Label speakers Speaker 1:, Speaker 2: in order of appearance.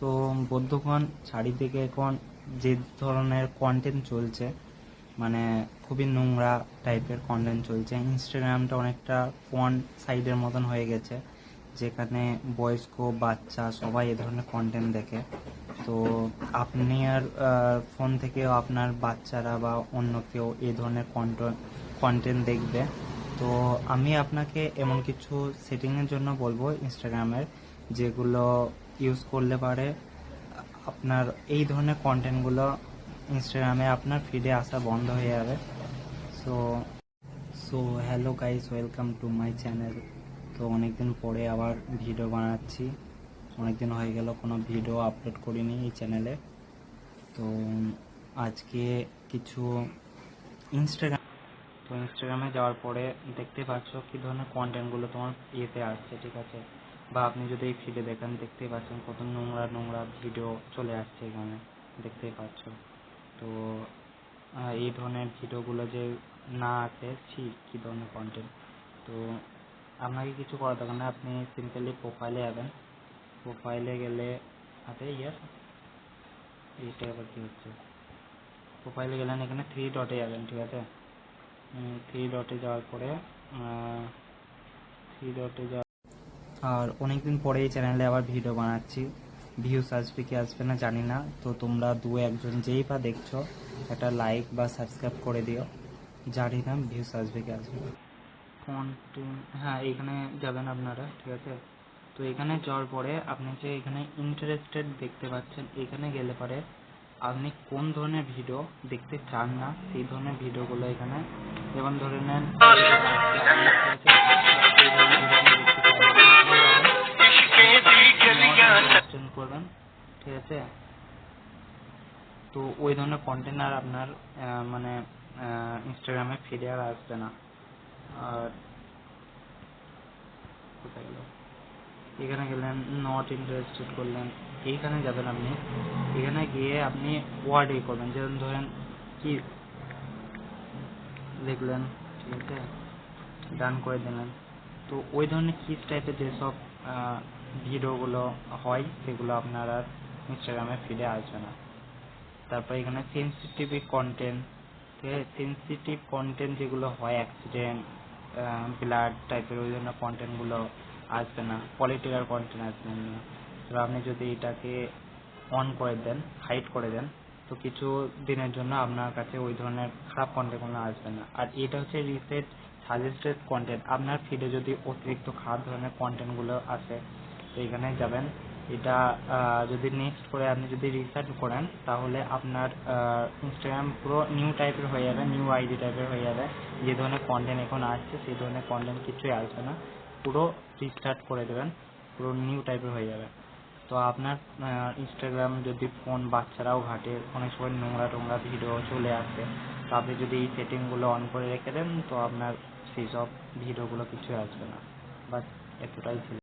Speaker 1: So বন্ধুগণ, চারিদিকে এখন যে ধরনের কন্টেন্ট চলছে, মানে খুবই নোংরা টাইপের কন্টেন্ট চলছে। ইনস্টাগ্রামটা অনেকটা ফোন সাইডের মতন হয়ে গেছে, যেখানে বয়স্ক বাচ্চা সবাই এ ধরনের কন্টেন্ট দেখে। তো আপনি আর ফোন থেকেও আপনার বাচ্চারা বা অন্য কেউ এই ধরনের কন্টেন্ট দেখবে। তো আমি আপনাকে এমন কিছু সেটিংয়ের জন্য বলবো ইনস্টাগ্রামের, যেগুলো ইউজ করলে পারে আপনার এই ধরনের কন্টেন্টগুলো ইনস্টাগ্রামে আপনার ফিডে আসা বন্ধ হয়ে যাবে। So so hello guys, welcome to my channel. তো অনেকদিন পরে আবার ভিডিও বানাচ্ছি, অনেকদিন হয়ে গেল কোনো ভিডিও আপলোড করিনি এই চ্যানেলে। তো আজকে কিছু ইনস্টাগ্রামে যাওয়ার পরে দেখতে পাচ্ছ কী ধরনের কন্টেন্টগুলো তোমার ইয়েতে আসছে, ঠিক আছে? বা আপনি যদি এই ফিডে দেখেন, দেখতেই পাচ্ছেন কত নোংরা নোংরা ভিডিও চলে আসছে এখানে, দেখতেই পাচ্ছ। তো এই ধরনের ভিডিওগুলো যে না আসে, কী ধরনের কন্টেন্ট। তো আপনাকে কিছু করার দরকার না, আপনি সিম্পলি প্রোফাইলে যাবেন। প্রোফাইলে গেলে এইটা আবার কী হচ্ছে, প্রোফাইলে গেলেন, এখানে 3 ডটে যাবেন, ঠিক আছে? 3 ডটে যাওয়ার পরে আর অনেকদিন পরে এই চ্যানেলে আবার ভিডিও বানাচ্ছি। ভিউজ আসবে কি আসবে না জানি না, তো তোমরা একজন যেই বা দেখছো একটা লাইক বা সাবস্ক্রাইব করে দিও। জানি না ভিউজ আসবে কি আসবে না। কন্টেন্ট, হ্যাঁ, এখানে যাবেন আপনারা, ঠিক আছে? তো এখানে যাওয়ার পরে আপনি যে এখানে ইন্টারেস্টেড দেখতে পাচ্ছেন, এখানে গেলে পরে আপনি কোন ধরনের ভিডিও দেখতে চান না সেই ধরনের ভিডিওগুলো এখানে, যেমন ধরে নেন করবেন, ঠিক আছে? তো ওই ধরনের কন্টেন্ট আর আপনার মানে ইনস্টাগ্রামে ফিরে আর আসবে না। আর কোথায় গেল, এখানে গেলেন, নট ইন্টারেস্টেড করলেন, এইখানে যাবেন আপনি। এখানে গিয়ে আপনি ওয়ার্ড করবেন, যেমন ধরেন কি লিখলেন, ঠিক আছে, ডান করে দিলেন। তো ওই ধরনের কিস টাইপের যেসব ভিডিওগুলো হয় সেগুলো আপনার আর ইনস্টাগ্রামে ফিডে আসবে না। তারপর এখানে সেন্সিটিভ কন্টেন্ট, ঠিক আছে? সেন্সিটিভ কন্টেন্ট যেগুলো হয়, অ্যাক্সিডেন্ট, ব্লাড টাইপের, ওই ধরনের কন্টেন্টগুলো আসবে না। পলিটিক্যাল কন্টেন্ট আসবে না। তো আপনি যদি এটাকে অন করে দেন, হাইড করে দেন, তো কিছু দিনের জন্য আপনার কাছে ওই ধরনের খারাপ কন্টেন্টগুলো আসবে না। আর এটা হচ্ছে রিসেট সাজেস্টেড কন্টেন্ট। আপনার ফিডে যদি অতিরিক্ত খারাপ ধরনের কন্টেন্টগুলো আসে, তো এখানে যাবেন। এটা যদি নেক্সট করে আপনি যদি রিসার্চ করেন, তাহলে আপনার ইনস্টাগ্রাম পুরো নিউ টাইপের হয়ে যাবে, নিউ আইডি টাইপের হয়ে যাবে। যে ধরনের কন্টেন্ট এখন আসছে সেই ধরনের কন্টেন্ট কিছুই আসবে না, পুরো রিস্টার্ট করে দেবেন, পুরো নিউ টাইপের হয়ে যাবে। তো আপনার ইনস্টাগ্রাম যদি ফোন বাচ্চারাও ঘাটে, অনেক সময় নোংরা টোংরা ভিডিও চলে আসে, তো আপনি যদি এই সেটিংগুলো অন করে রেখে দেন, তো আপনার সেই সব ভিডিওগুলো কিছুই আসবে না। বাস এতটাই ছিল।